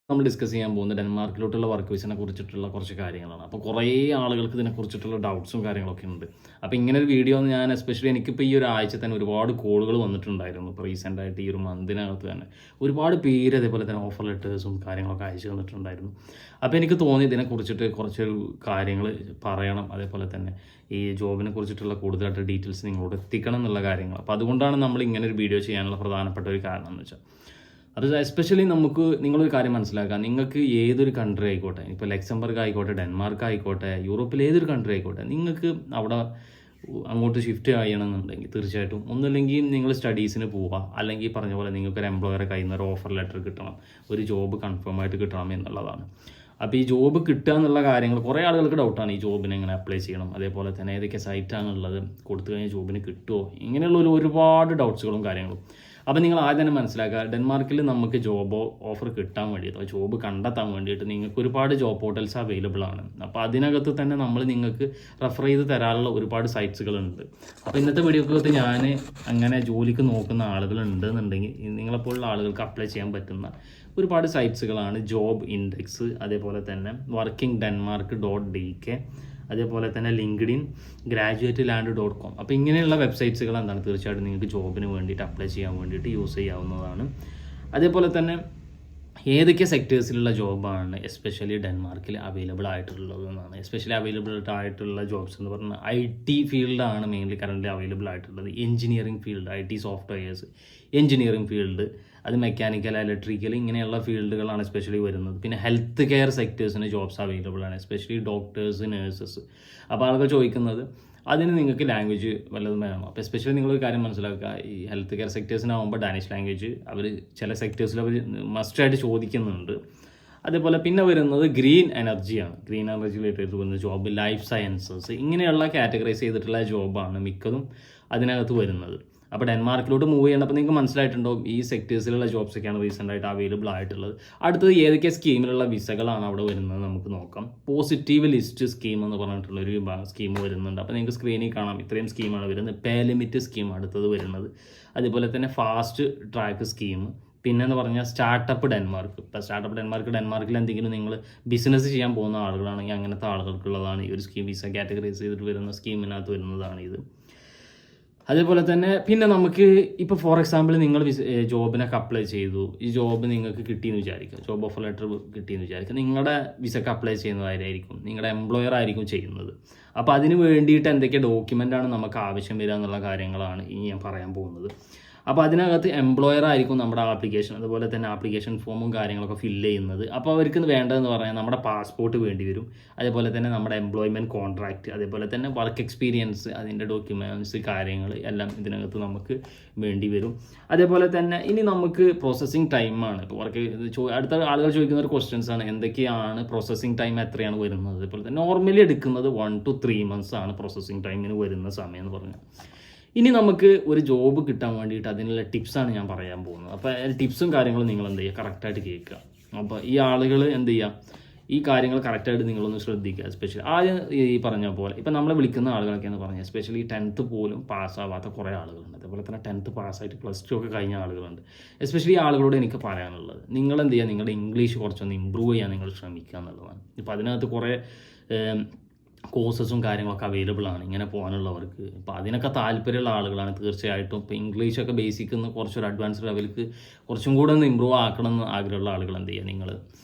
നമ്മൾ ഡിസ്കസ് ചെയ്യാൻ പോകുന്നത് ഡെൻമാർക്കിലോട്ടുള്ള വർക്ക് വിസിനെ കുറിച്ചിട്ടുള്ള കുറച്ച് കാര്യങ്ങളാണ്. അപ്പോൾ കുറേ ആളുകൾക്ക് ഇതിനെക്കുറിച്ചിട്ടുള്ള ഡൗട്ട്സും കാര്യങ്ങളൊക്കെ ഉണ്ട്. അപ്പോൾ ഇങ്ങനെ ഒരു വീഡിയോ ഞാൻ എസ്പെഷ്യലി എനിക്കിപ്പോൾ ഈ ഒരു ആഴ്ച തന്നെ ഒരുപാട് കോളുകൾ വന്നിട്ടുണ്ടായിരുന്നു. ഇപ്പോൾ റീസെൻ്റായിട്ട് ഈ ഒരു മന്തിനകത്ത് തന്നെ ഒരുപാട് പേര് അതേപോലെ തന്നെ ഓഫർ ലെറ്റേഴ്സും കാര്യങ്ങളൊക്കെ അയച്ചു തന്നിട്ടുണ്ടായിരുന്നു. അപ്പോൾ എനിക്ക് തോന്നി ഇതിനെക്കുറിച്ചിട്ട് കുറച്ചൊരു കാര്യങ്ങൾ പറയണം. അതേപോലെ തന്നെ ഈ ജോബിനെ കുറിച്ചിട്ടുള്ള കൂടുതലായിട്ട് ഡീറ്റെയിൽസ് നിങ്ങളോട് എത്തിക്കണം എന്നുള്ള കാര്യങ്ങൾ. അപ്പോൾ അതുകൊണ്ടാണ് നമ്മൾ ഇങ്ങനെ ഒരു വീഡിയോ ചെയ്യാനുള്ള പ്രധാനപ്പെട്ട ഒരു കാരണം എന്ന് വെച്ചാൽ അത് എസ്പെഷ്യലി നമുക്ക് നിങ്ങളൊരു കാര്യം മനസ്സിലാക്കുക. നിങ്ങൾക്ക് ഏതൊരു കൺട്രി ആയിക്കോട്ടെ, ഇപ്പോൾ ലക്സംബർഗ് ആയിക്കോട്ടെ, ഡെൻമാർക്ക് ആയിക്കോട്ടെ, യൂറോപ്പിൽ ഏതൊരു കൺട്രി ആയിക്കോട്ടെ, നിങ്ങൾക്ക് അവിടെ അങ്ങോട്ട് ഷിഫ്റ്റ് ചെയ്യണമെന്നുണ്ടെങ്കിൽ തീർച്ചയായിട്ടും ഒന്നുമില്ലെങ്കിൽ നിങ്ങൾ സ്റ്റഡീസിന് പോവുക, അല്ലെങ്കിൽ പറഞ്ഞ പോലെ നിങ്ങൾക്കൊരു എംപ്ലോയറെ കയ്യിൽ നിന്ന് ഒരു ഓഫർ ലെറ്റർ കിട്ടണം, ഒരു ജോബ് കൺഫേം ആയിട്ട് കിട്ടണം എന്നുള്ളതാണ്. അപ്പോൾ ഈ ജോബ് കിട്ടുക എന്നുള്ള കാര്യങ്ങൾ കുറേ ആളുകൾക്ക് ഡൗട്ടാണ്. ഈ ജോബിന് എങ്ങനെ അപ്ലൈ ചെയ്യണം, അതേപോലെ തന്നെ ഏതൊക്കെ സൈറ്റാണുള്ളത്, കൊടുത്തു കഴിഞ്ഞാൽ ജോബിന് കിട്ടുമോ, ഇങ്ങനെയുള്ള ഒരുപാട് ഡൗട്ട്സുകളും കാര്യങ്ങളും. അപ്പോൾ നിങ്ങൾ ആദ്യം തന്നെ മനസ്സിലാക്കുക, ഡെൻമാർക്കിൽ നമുക്ക് ജോബ് ഓഫർ കിട്ടാൻ വേണ്ടിയിട്ട്, ജോബ് കണ്ടെത്താൻ വേണ്ടിയിട്ട് നിങ്ങൾക്ക് ഒരുപാട് ജോബ് പോർട്ടൽസ് അവൈലബിൾ ആണ്. അപ്പോൾ അതിനകത്ത് തന്നെ നമ്മൾ നിങ്ങൾക്ക് റെഫർ ചെയ്ത് തരാനുള്ള ഒരുപാട് സൈറ്റ്സുകളുണ്ട്. അപ്പോൾ ഇന്നത്തെ വീഡിയോക്കകത്ത് ഞാൻ അങ്ങനെ ജോലിക്ക് നോക്കുന്ന ആളുകളുണ്ട് എന്നുണ്ടെങ്കിൽ നിങ്ങളെപ്പോലുള്ള ആളുകൾക്ക് അപ്ലൈ ചെയ്യാൻ പറ്റുന്ന ഒരുപാട് സൈറ്റ്സുകളാണ് ജോബ് ഇൻഡെക്സ്, അതേപോലെ തന്നെ വർക്കിംഗ് ഡെൻമാർക്ക് .dk, അതേപോലെ തന്നെ ലിങ്ക്ഡിൻ, graduateland.com. അപ്പോൾ ഇങ്ങനെയുള്ള വെബ്സൈറ്റ്സുകൾ എന്താണ് തീർച്ചയായിട്ടും നിങ്ങൾക്ക് ജോബിന് വേണ്ടിയിട്ട് അപ്ലൈ ചെയ്യാൻ വേണ്ടിയിട്ട് യൂസ് ചെയ്യാവുന്നതാണ്. അതേപോലെ തന്നെ ഏതൊക്കെ സെക്ടേഴ്സിലുള്ള ജോബാണ് എസ്പെഷ്യലി ഡെൻമാർക്കിൽ അവൈലബിൾ ആയിട്ടുള്ളത് എന്നാണ്. എസ്പെഷ്യലി അവൈലബിൾ ആയിട്ടുള്ള ജോബ്സ് എന്ന് പറഞ്ഞാൽ IT ഫീൽഡാണ് മെയിൻലി കറൻ്റ് അവൈലബിൾ ആയിട്ടുള്ളത്. Engineering field, IT softwares, engineering field, അത് മെക്കാനിക്കൽ, ഇലക്ട്രിക്കൽ, ഇങ്ങനെയുള്ള ഫീൽഡുകളാണ് എസ്പെഷ്യലി വരുന്നത്. പിന്നെ ഹെൽത്ത് കെയർ സെക്ടേഴ്സിന് ജോബ്സ് അവൈലബിൾ ആണ്, എസ്പെഷ്യലി ഡോക്ടേഴ്സ്, നഴ്സസ്. അപ്പോൾ ആളുകൾ ചോദിക്കുന്നത് അതിന് നിങ്ങൾക്ക് ലാംഗ്വേജ് വല്ലതും വേണം. അപ്പോൾ എസ്പെഷ്യലി നിങ്ങളൊരു കാര്യം മനസ്സിലാക്കുക, ഈ ഹെൽത്ത് കെയർ സെക്ടേഴ്സിനാകുമ്പോൾ ഡാനിഷ് ലാംഗ്വേജ് അവർ ചില സെക്ടേഴ്സിൽ അവർ മസ്റ്റായിട്ട് ചോദിക്കുന്നുണ്ട്. അതേപോലെ പിന്നെ വരുന്നത് ഗ്രീൻ എനർജിയാണ്. ഗ്രീൻ എനർജി റിലേറ്റഡ് വരുന്ന ജോബ്, ലൈഫ് സയൻസസ്, ഇങ്ങനെയുള്ള കാറ്റഗറൈസ് ചെയ്തിട്ടുള്ള ജോബാണ് മിക്കതും അതിനകത്ത് വരുന്നത്. അപ്പോൾ ഡെൻമാർക്കിലോട്ട് മൂവ് ചെയ്യേണ്ടപ്പോൾ നിങ്ങൾക്ക് മനസ്സിലായിട്ടുണ്ടാവും ഈ സെക്ടേഴ്സിലുള്ള ജോബ്സൊക്കെയാണ് റീസെൻ്റായിട്ട് അവൈലബിൾ ആയിട്ടുള്ളത്. അടുത്തത് ഏതൊക്കെ സ്കീമിലുള്ള വിസകളാണ് അവിടെ വരുന്നത് നമുക്ക് നോക്കാം. പോസിറ്റീവ് ലിസ്റ്റ് സ്കീം എന്ന് പറഞ്ഞിട്ടുള്ളൊരു സ്കീം വരുന്നുണ്ട്. അപ്പോൾ നിങ്ങൾക്ക് സ്ക്രീനിൽ കാണാം ഇത്രയും സ്കീമാണ് വരുന്നത്. പേ ലിമിറ്റ് സ്കീം അടുത്തത് വരുന്നത്, അതുപോലെ തന്നെ ഫാസ്റ്റ് ട്രാക്ക് സ്കീം, പിന്നെന്ന് പറഞ്ഞാൽ സ്റ്റാർട്ടപ്പ് ഡെൻമാർക്ക്. ഇപ്പോൾ സ്റ്റാർട്ടപ്പ് ഡെൻമാർക്കിൽ എന്തെങ്കിലും നിങ്ങൾ ബിസിനസ് ചെയ്യാൻ പോകുന്ന ആളുകളാണെങ്കിൽ അങ്ങനത്തെ ആളുകൾക്കുള്ളതാണ് ഈ ഒരു സ്കീം. വിസ കാറ്റഗറൈസ് ചെയ്തിട്ട് വരുന്ന സ്കീമിനകത്ത് വരുന്നതാണ് ഇത്. അതേപോലെ തന്നെ പിന്നെ നമുക്ക് ഇപ്പോൾ ഫോർ എക്സാമ്പിൾ നിങ്ങൾ ജോബിനൊക്കെ അപ്ലൈ ചെയ്തു, ഈ ജോബ് നിങ്ങൾക്ക് കിട്ടിയെന്ന് വിചാരിക്കുക, ജോബ് ഓഫർ ലെറ്റർ കിട്ടിയെന്ന് വിചാരിക്കുക, നിങ്ങളുടെ വിസക്ക് അപ്ലൈ ചെയ്യുന്നതായിരിക്കും നിങ്ങളുടെ എംപ്ലോയർ ആയിരിക്കും ചെയ്യുന്നത്. അപ്പോൾ അതിന് വേണ്ടിയിട്ട് എന്തൊക്കെ ഡോക്യുമെൻ്റാണ് നമുക്ക് ആവശ്യം വരിക എന്നുള്ള കാര്യങ്ങളാണ് ഇനി ഞാൻ പറയാൻ പോകുന്നത്. അപ്പോൾ അതിനകത്ത് എംപ്ലോയർ ആയിരിക്കും നമ്മുടെ ആപ്ലിക്കേഷൻ, അതുപോലെ തന്നെ ആപ്ലിക്കേഷൻ ഫോമും കാര്യങ്ങളൊക്കെ ഫില്ല് ചെയ്യുന്നത്. അപ്പോൾ അവർക്ക് വേണ്ടതെന്ന് പറഞ്ഞാൽ നമ്മുടെ പാസ്പോർട്ട് വേണ്ടി വരും, അതേപോലെ തന്നെ നമ്മുടെ എംപ്ലോയ്മെൻറ്റ് കോൺട്രാക്റ്റ്, അതേപോലെ തന്നെ വർക്ക് എക്സ്പീരിയൻസ്, അതിൻ്റെ ഡോക്യുമെൻറ്റ്സ് കാര്യങ്ങൾ എല്ലാം ഇതിനകത്ത് നമുക്ക് വേണ്ടി വരും. അതേപോലെ തന്നെ ഇനി നമുക്ക് പ്രോസസ്സിങ് ടൈമാണ്. ഇപ്പോൾ അടുത്ത ആളുകൾ ചോദിക്കുന്ന ഒരു ക്വസ്റ്റ്യൻസ് ആണ്, എന്തൊക്കെയാണ് പ്രോസസ്സിങ് ടൈം, എത്രയാണ് വരുന്നത്. അതേപോലെ തന്നെ നോർമലി എടുക്കുന്നത് 1 to 3 months ആണ് പ്രോസസ്സിങ് ടൈമിന് വരുന്ന സമയം എന്ന് പറഞ്ഞാൽ. ഇനി നമുക്ക് ഒരു ജോബ് കിട്ടാൻ വേണ്ടിയിട്ട് അതിനുള്ള ടിപ്സാണ് ഞാൻ പറയാൻ പോകുന്നത്. അപ്പോൾ ടിപ്സും കാര്യങ്ങളും നിങ്ങൾ എന്ത് ചെയ്യുക, കറക്റ്റായിട്ട് കേൾക്കുക. അപ്പോൾ ഈ ആളുകൾ എന്ത് ചെയ്യുക, ഈ കാര്യങ്ങൾ കറക്റ്റായിട്ട് നിങ്ങളൊന്ന് ശ്രദ്ധിക്കുക. എസ്പെഷ്യലി ആദ്യം ഈ പറഞ്ഞ പോലെ ഇപ്പോൾ നമ്മളെ വിളിക്കുന്ന ആളുകളൊക്കെ എന്ന് പറഞ്ഞാൽ എസ്പെഷ്യലി 10th പോലും പാസ്സാവാത്ത കുറേ ആളുകളുണ്ട്. അതേപോലെ തന്നെ 10th പാസ്സായിട്ട് +2 ഒക്കെ കഴിഞ്ഞ ആളുകളുണ്ട്. എസ്പെഷ്യലി ആളുകളോട് എനിക്ക് പറയാനുള്ളത്, നിങ്ങൾ എന്ത് ചെയ്യുക, നിങ്ങളുടെ ഇംഗ്ലീഷ് കുറച്ചൊന്ന് ഇമ്പ്രൂവ് ചെയ്യാൻ നിങ്ങൾ ശ്രമിക്കുക എന്നുള്ളതാണ്. ഇപ്പോൾ അതിനകത്ത് കുറേ കോഴ്സസും കാര്യങ്ങളൊക്കെ അവൈലബിൾ ആണ് ഇങ്ങനെ പോകാനുള്ളവർക്ക്. അപ്പോൾ അതിനൊക്കെ താല്പര്യമുള്ള ആളുകളാണ് തീർച്ചയായിട്ടും. ഇപ്പോൾ ഇംഗ്ലീഷൊക്കെ ബേസിക് നിന്ന് കുറച്ചൊരു അഡ്വാൻസ്ഡ് ലെവലിലേക്ക് കുറച്ചും കൂടെ ഒന്ന് ഇമ്പ്രൂവ് ആക്കണം എന്ന് ആഗ്രഹമുള്ള ആളുകൾ എന്ത് ചെയ്യുക, നിങ്ങൾ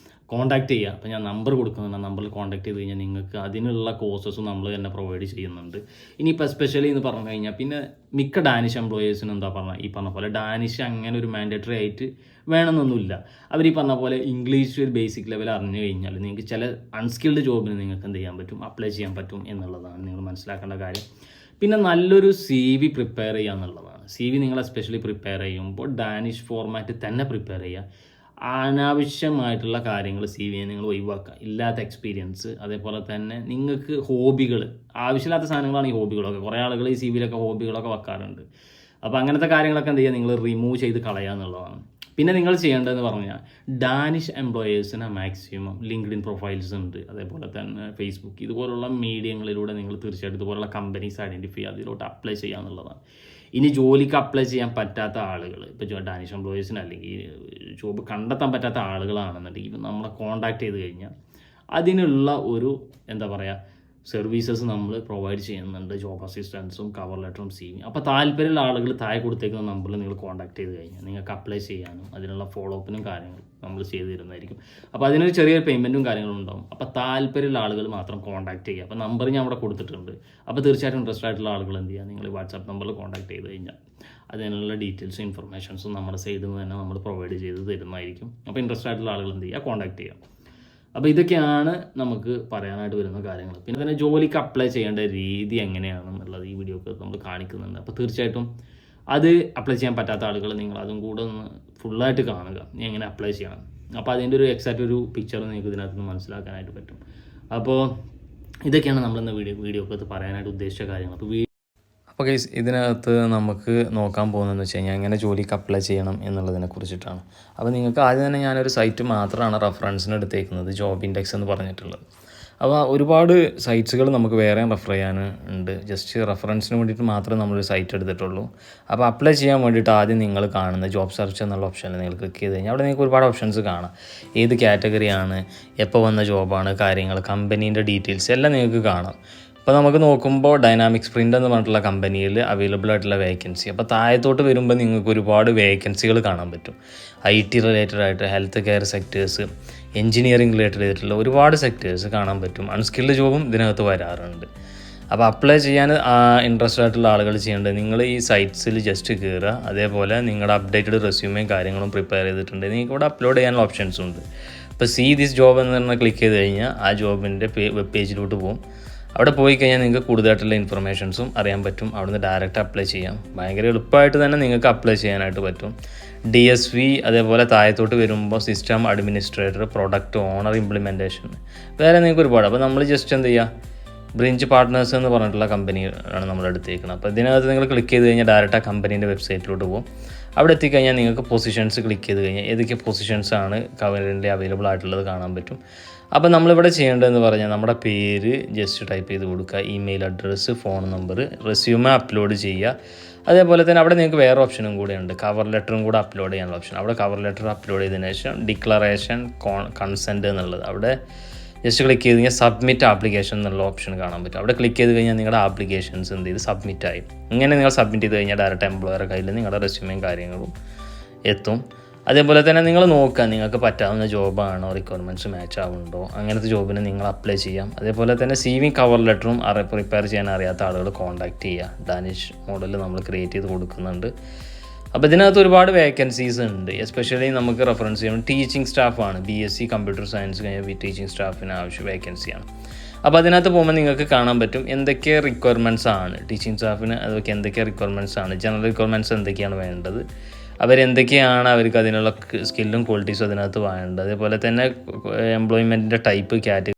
കോൺടാക്ട് ചെയ്യുക. അപ്പോൾ ഞാൻ നമ്പർ കൊടുക്കുന്നുണ്ട്, ആ നമ്പറിൽ കോൺടാക്ട് ചെയ്ത് കഴിഞ്ഞാൽ നിങ്ങൾക്ക് അതിനുള്ള കോഴ്സസും നമ്മൾ തന്നെ പ്രൊവൈഡ് ചെയ്യുന്നുണ്ട്. ഇനിയിപ്പോൾ എസ്പെഷ്യലി എന്ന് പറഞ്ഞു കഴിഞ്ഞാൽ പിന്നെ മിക്ക ഡാനിഷ് എംപ്ലോയേഴ്സിനും എന്താ പറഞ്ഞാൽ ഈ പറഞ്ഞ പോലെ ഡാനിഷ് അങ്ങനെ ഒരു മാൻഡേറ്ററി ആയിട്ട് വേണമെന്നൊന്നുമില്ല. അവർ ഈ പറഞ്ഞ പോലെ ഇംഗ്ലീഷ് ഒരു ബേസിക് ലെവൽ അറിഞ്ഞു കഴിഞ്ഞാൽ നിങ്ങൾക്ക് ചില അൺസ്കിൽഡ് ജോബിന് നിങ്ങൾക്ക് എന്ത് ചെയ്യാൻ പറ്റും, അപ്ലൈ ചെയ്യാൻ പറ്റും എന്നുള്ളതാണ് നിങ്ങൾ മനസ്സിലാക്കേണ്ട കാര്യം. പിന്നെ നല്ലൊരു CV പ്രിപ്പയർ ചെയ്യുക എന്നുള്ളതാണ്. CV നിങ്ങൾ എസ്പെഷ്യലി പ്രിപ്പയർ ചെയ്യുമ്പോൾ ഡാനിഷ് ഫോർമാറ്റ് തന്നെ പ്രിപ്പയർ ചെയ്യുക. അനാവശ്യമായിട്ടുള്ള കാര്യങ്ങൾ CV നിങ്ങൾ ഒഴിവാക്കുക, ഇല്ലാത്ത എക്സ്പീരിയൻസ്, അതേപോലെ തന്നെ നിങ്ങൾക്ക് ഹോബികൾ, ആവശ്യമില്ലാത്ത സാധനങ്ങളാണ് ഈ ഹോബികളൊക്കെ. കുറേ ആളുകൾ ഈ CVയിലൊക്കെ ഹോബികളൊക്കെ വെക്കാറുണ്ട്. അപ്പോൾ അങ്ങനത്തെ കാര്യങ്ങളൊക്കെ എന്ത് ചെയ്യുക, നിങ്ങൾ റിമൂവ് ചെയ്ത് കളയുക എന്നുള്ളതാണ്. പിന്നെ നിങ്ങൾ ചെയ്യേണ്ടതെന്ന് പറഞ്ഞാൽ ഡാനിഷ് എംപ്ലോയേഴ്സിന് മാക്സിമം ലിങ്ക്ഡിൻ പ്രൊഫൈൽസ് ഉണ്ട്, അതേപോലെ തന്നെ ഫേസ്ബുക്ക്, ഇതുപോലുള്ള മീഡിയങ്ങളിലൂടെ നിങ്ങൾ തീർച്ചയായിട്ടും ഇതുപോലുള്ള കമ്പനീസ് ഐഡൻറ്റിഫൈ ചെയ്യുക, അതിലോട്ട് അപ്ലൈ ചെയ്യുക എന്നുള്ളതാണ്. ഇനി ജോലിക്ക് അപ്ലൈ ചെയ്യാൻ പറ്റാത്ത ആളുകൾ, ഇപ്പോൾ ഡാനിഷ് എംപ്ലോയീസിന് അല്ലെങ്കിൽ ജോബ് കണ്ടെത്താൻ പറ്റാത്ത ആളുകളാണെന്നുണ്ടെങ്കിൽ നമ്മളെ കോൺടാക്ട് ചെയ്ത് കഴിഞ്ഞാൽ അതിനുള്ള ഒരു എന്താ പറയുക സർവീസസ് നമ്മൾ പ്രൊവൈഡ് ചെയ്യുന്നുണ്ട്. ജോബ് അസിസ്റ്റൻസും കവർ ലെറ്ററും CV. അപ്പോൾ താല്പര്യമുള്ള ആളുകൾ താഴെ കൊടുത്തേക്കുന്ന നമ്പറിൽ നിങ്ങൾ കോൺടാക്ട് ചെയ്ത് കഴിഞ്ഞാൽ നിങ്ങൾക്ക് അപ്ലൈ ചെയ്യാനും അതിനുള്ള ഫോളോ അപ്പിനും കാര്യങ്ങളും നമ്മൾ ചെയ്തു തരുന്നതായിരിക്കും. അപ്പോൾ അതിനൊരു ചെറിയൊരു പേയ്മെൻറ്റും കാര്യങ്ങളും ഉണ്ടാവും. അപ്പോൾ താല്പര്യമുള്ള ആളുകൾ മാത്രം കോൺടാക്ട് ചെയ്യുക. അപ്പോൾ നമ്പർ ഞാൻ അവിടെ കൊടുത്തിട്ടുണ്ട്. അപ്പോൾ തീർച്ചയായിട്ടും ഇൻട്രസ്റ്റ് ആയിട്ടുള്ള ആളുകൾ എന്ത് ചെയ്യുക, നിങ്ങൾ വാട്സാപ്പ് നമ്പറിൽ കോൺടാക്ട് ചെയ്ത് കഴിഞ്ഞാൽ അതിനുള്ള ഡീറ്റെയിൽസും ഇൻഫർമേഷൻസും നമ്മുടെ സൈഡിൽ നിന്ന് തന്നെ നമ്മൾ പ്രൊവൈഡ് ചെയ്ത് തരുന്നതായിരിക്കും. അപ്പോൾ ഇൻട്രസ്റ്റ് ആയിട്ടുള്ള ആളുകൾ എന്ത് ചെയ്യുക, കോൺടാക്ട് ചെയ്യുക. അപ്പോൾ ഇതൊക്കെയാണ് നമുക്ക് പറയാനായിട്ട് വരുന്ന കാര്യങ്ങൾ. പിന്നെ തന്നെ ജോലിക്ക് അപ്ലൈ ചെയ്യേണ്ട രീതി എങ്ങനെയാണെന്നുള്ളത് ഈ വീഡിയോക്ക് നമ്മൾ കാണിക്കുന്നുണ്ട്. അപ്പോൾ തീർച്ചയായിട്ടും അത് അപ്ലൈ ചെയ്യാൻ പറ്റാത്ത ആളുകൾ നിങ്ങൾ അതും കൂടെ ഒന്ന് ഫുള്ളായിട്ട് കാണുക, നീ എങ്ങനെ അപ്ലൈ ചെയ്യണം. അപ്പോൾ അതിൻ്റെ ഒരു എക്സാക്റ്റ് ഒരു പിക്ചർ നിങ്ങൾക്ക് ഇതിനകത്ത് നിന്ന് മനസ്സിലാക്കാനായിട്ട് പറ്റും. അപ്പോൾ ഇതൊക്കെയാണ് നമ്മളിന്ന് വീഡിയോക്കകത്ത് പറയാനായിട്ട് ഉദ്ദേശിച്ച കാര്യങ്ങൾ. അപ്പോൾ ഗൈസ്, ഇതിനകത്ത് നമുക്ക് നോക്കാൻ പോകുന്നതെന്ന് വെച്ച് കഴിഞ്ഞാൽ എങ്ങനെ ജോലിക്ക് അപ്ലൈ ചെയ്യണം എന്നുള്ളതിനെ കുറിച്ചിട്ടാണ്. അപ്പോൾ നിങ്ങൾക്ക് ആദ്യം തന്നെ ഞാനൊരു സൈറ്റ് മാത്രമാണ് റെഫറൻസിന് എടുത്തേക്കുന്നത്, ജോബ് ഇൻഡെക്സ് എന്ന് പറഞ്ഞിട്ടുള്ളത്. അപ്പോൾ ഒരുപാട് സൈറ്റ്സുകൾ നമുക്ക് വേറെ റെഫർ ചെയ്യാൻ ഉണ്ട്. ജസ്റ്റ് റെഫറൻസിന് വേണ്ടിയിട്ട് മാത്രമേ നമ്മളൊരു സൈറ്റ് എടുത്തിട്ടുള്ളൂ. അപ്പോൾ അപ്ലൈ ചെയ്യാൻ വേണ്ടിയിട്ട് ആദ്യം നിങ്ങൾ കാണുന്ന ജോബ് സെർച്ച് എന്നുള്ള ഓപ്ഷനിൽ നിങ്ങൾ ക്ലിക്ക് ചെയ്ത് കഴിഞ്ഞാൽ അവിടെ നിങ്ങൾക്ക് ഒരുപാട് ഓപ്ഷൻസ് കാണാം. ഏത് കാറ്റഗറിയാണ്, എപ്പോൾ വന്ന ജോബാണ്, കാര്യങ്ങൾ, കമ്പനീൻ്റെ ഡീറ്റെയിൽസ് എല്ലാം നിങ്ങൾക്ക് കാണാം. അപ്പോൾ നമുക്ക് നോക്കുമ്പോൾ ഡൈനാമിക് സ്പ്രിൻ്റ് എന്ന് പറഞ്ഞിട്ടുള്ള കമ്പനിയിൽ അവൈലബിൾ ആയിട്ടുള്ള വേക്കൻസി. അപ്പോൾ താഴത്തോട്ട് വരുമ്പോൾ നിങ്ങൾക്ക് ഒരുപാട് വേക്കൻസികൾ കാണാൻ പറ്റും. IT റിലേറ്റഡ് ആയിട്ട്, health care sectors, engineering related ആയിട്ടുള്ള ഒരുപാട് സെക്ടേഴ്സ് കാണാൻ പറ്റും. അൺസ്കിൽഡ് ജോബും ഇതിനകത്ത് വരാറുണ്ട്. അപ്പോൾ അപ്ലൈ ചെയ്യാൻ ഇൻട്രസ്റ്റ് ആയിട്ടുള്ള ആളുകൾ ചെയ്യേണ്ടത്, നിങ്ങൾ ഈ സൈറ്റ്സിൽ ജസ്റ്റ് കയറുക. അതേപോലെ നിങ്ങളുടെ അപ്ഡേറ്റഡ് റെസ്യൂമേയും കാര്യങ്ങളും പ്രിപ്പയർ ചെയ്തിട്ടുണ്ട്, നിങ്ങൾക്ക് ഇവിടെ അപ്ലോഡ് ചെയ്യാനുള്ള ഓപ്ഷൻസും ഉണ്ട്. ഇപ്പോൾ സീ ദിസ് ജോബ് എന്ന് പറഞ്ഞാൽ ക്ലിക്ക് ചെയ്ത് കഴിഞ്ഞാൽ ആ ജോബിൻ്റെ വെബ് പേജിലോട്ട് പോകും. അവിടെ പോയി കഴിഞ്ഞാൽ നിങ്ങൾക്ക് കൂടുതലായിട്ടുള്ള ഇൻഫർമേഷൻസും അറിയാൻ പറ്റും. അവിടുന്ന് ഡയറക്റ്റ് അപ്ലൈ ചെയ്യാം. ഭയങ്കര എളുപ്പമായിട്ട് തന്നെ നിങ്ങൾക്ക് അപ്ലൈ ചെയ്യാനായിട്ട് പറ്റും. DSV, അതേപോലെ താഴത്തോട്ട് വരുമ്പോൾ system administrator, product owner, implementation, വേറെ നിങ്ങൾക്ക് ഒരുപാട്. അപ്പോൾ നമ്മൾ ജസ്റ്റ് എന്ത് ചെയ്യുക, ബ്രിഞ്ച് പാർട്ട്നേഴ്സ് എന്ന് പറഞ്ഞിട്ടുള്ള കമ്പനിയാണ് നമ്മൾ എടുത്തേക്കുന്നത്. അപ്പോൾ ഇതിനകത്ത് നിങ്ങൾ ക്ലിക്ക് ചെയ്ത് കഴിഞ്ഞാൽ ഡയറക്റ്റ് ആ കമ്പനീൻ്റെ വെബ്സൈറ്റിലോട്ട് പോകും. അവിടെ എത്തിക്കഴിഞ്ഞാൽ നിങ്ങൾക്ക് പൊസിഷൻസ് ക്ലിക്ക് ചെയ്ത് കഴിഞ്ഞാൽ ഏതൊക്കെ പൊസിഷൻസാണ് കമ്പനീൻ്റെ അവൈലബിൾ ആയിട്ടുള്ളത് കാണാൻ പറ്റും. അപ്പോൾ നമ്മളിവിടെ ചെയ്യേണ്ടതെന്ന് പറഞ്ഞാൽ നമ്മുടെ പേര് ജസ്റ്റ് ടൈപ്പ് ചെയ്ത് കൊടുക്കുക, email address, phone number, resume upload ചെയ്യുക. അതേപോലെ തന്നെ അവിടെ നിങ്ങൾക്ക് വേറെ ഓപ്ഷനും കൂടെ ഉണ്ട്, കവർ ലെറ്ററും കൂടെ അപ്ലോഡ് ചെയ്യാനുള്ള ഓപ്ഷൻ. അവിടെ കവർ ലെറ്റർ അപ്ലോഡ് ചെയ്തതിന് ശേഷം ഡിക്ലറേഷൻ കൺസെൻറ്റ് എന്നുള്ളത് അവിടെ ജസ്റ്റ് ക്ലിക്ക് ചെയ്ത് കഴിഞ്ഞാൽ സബ്മിറ്റ് ആപ്ലിക്കേഷൻ എന്നുള്ള ഓപ്ഷൻ കാണാൻ പറ്റും. അവിടെ ക്ലിക്ക് ചെയ്ത് കഴിഞ്ഞാൽ നിങ്ങളുടെ ആപ്ലിക്കേഷൻസ് എന്ത് ചെയ്ത് സബ്മിറ്റായി. ഇങ്ങനെ നിങ്ങൾ സബ്മിറ്റ് ചെയ്ത് കഴിഞ്ഞാൽ ഡയറക്റ്റ് എംപ്ലോയറുടെ കയ്യിൽ നിങ്ങളുടെ റെസ്യൂമേയും കാര്യങ്ങളും എത്തും. അതേപോലെ തന്നെ നിങ്ങൾ നോക്കുക, നിങ്ങൾക്ക് പറ്റാവുന്ന ജോബാണോ, റിക്വയർമെൻറ്റ്സ് മാച്ച് ആവുന്നുണ്ടോ, അങ്ങനത്തെ ജോബിന് നിങ്ങൾ അപ്ലൈ ചെയ്യാം. അതേപോലെ തന്നെ CV കവർ ലെറ്ററും പ്രിപ്പയർ ചെയ്യാൻ അറിയാത്ത ആളുകൾ കോൺടാക്റ്റ് ചെയ്യുക. ഡാനിഷ് മോഡൽ നമ്മൾ ക്രിയേറ്റ് ചെയ്ത് കൊടുക്കുന്നുണ്ട്. അപ്പോൾ ഇതിനകത്ത് ഒരുപാട് വേക്കൻസീസ് ഉണ്ട്. എസ്പെഷ്യലി നമുക്ക് റെഫറൻസ് ചെയ്യുമ്പോൾ ടീച്ചിങ് സ്റ്റാഫാണ്, BSc കമ്പ്യൂട്ടർ സയൻസ് കഴിഞ്ഞ ടീച്ചിങ് സ്റ്റാഫിന് ആവശ്യം വേക്കൻസിയാണ്. അപ്പോൾ അതിനകത്ത് പോകുമ്പോൾ നിങ്ങൾക്ക് കാണാൻ പറ്റും എന്തൊക്കെ റിക്വയർമെൻറ്റ്സ് ആണ് ടീച്ചിങ് സ്റ്റാഫിന്, അതൊക്കെ എന്തൊക്കെ റിക്വയർമെൻറ്റ്സ് ആണ്, ജനറൽ റിക്വയർമെൻറ്റ്സ് എന്തൊക്കെയാണ് വേണ്ടത്, അവരെന്തൊക്കെയാണ് അവർക്ക് അതിനുള്ള സ്കില്ലും ക്വാളിറ്റീസും അതിനകത്ത് വേണ്ടത്. അതേപോലെ തന്നെ എംപ്ലോയ്മെൻറ്റിൻ്റെ ടൈപ്പ്, കാറ്റഗറി